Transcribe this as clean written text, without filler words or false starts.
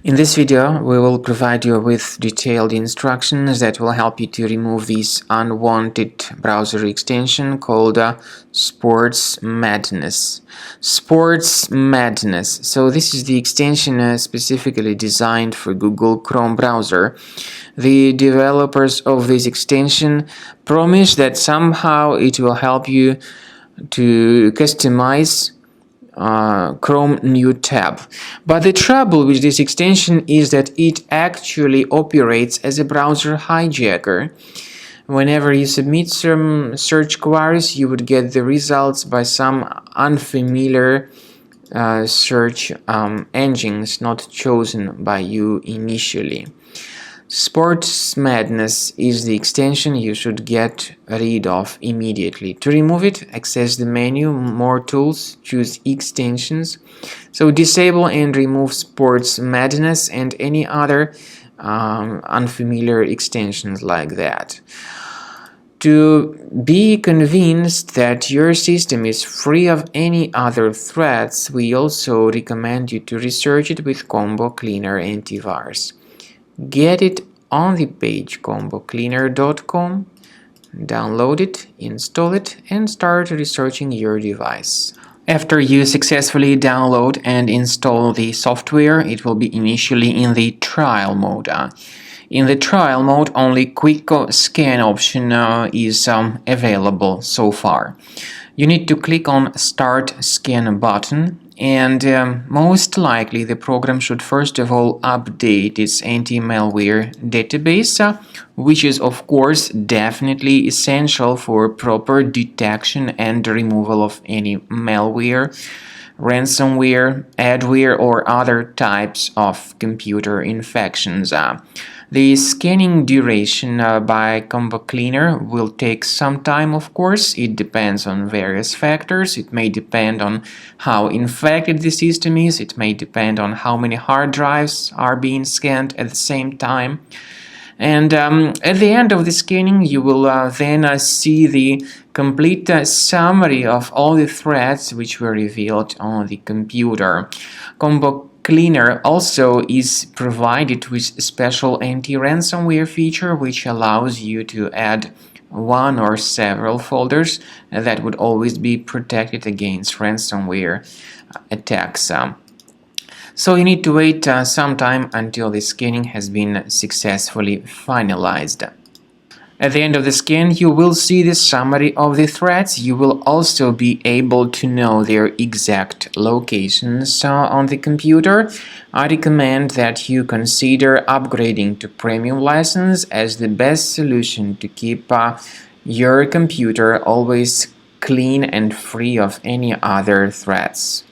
In this video, we will provide you with detailed instructions that will help you to remove this unwanted browser extension called Sports Madness. Sports Madness. So this is the extension specifically designed for Google Chrome browser. The developers of this extension promise that somehow it will help you to customize Chrome new tab. But the trouble with this extension is that it actually operates as a browser hijacker. Whenever you submit some search queries, you would get the results by some unfamiliar search engines not chosen by you initially. Sports Madness is the extension you should get rid of immediately. To remove it, access the menu, More Tools, choose Extensions. So disable and remove Sports Madness and any other unfamiliar extensions like that. To be convinced that your system is free of any other threats, we also recommend you to research it with Combo Cleaner Antivirus. Get it on the page combocleaner.com, download it, install it, and start researching your device. After you successfully download and install the software, it will be initially in the trial mode. In the trial mode, only quick scan option is available so far. You need to click on Start Scan button, and most likely the program should first of all update its anti-malware database, which is of course definitely essential for proper detection and removal of any malware, ransomware, adware, or other types of computer infections. The scanning duration by Combo Cleaner will take some time, of course. It depends on various factors. It may depend on how infected the system is. It may depend on how many hard drives are being scanned at the same time. And at the end of the scanning, you will then see the complete summary of all the threats which were revealed on the computer. Combo Cleaner also is provided with a special anti-ransomware feature which allows you to add one or several folders that would always be protected against ransomware attacks. So you need to wait some time until the scanning has been successfully finalized. At the end of the scan, you will see the summary of the threats. You will also be able to know their exact locations on the computer. I recommend that you consider upgrading to premium license as the best solution to keep your computer always clean and free of any other threats.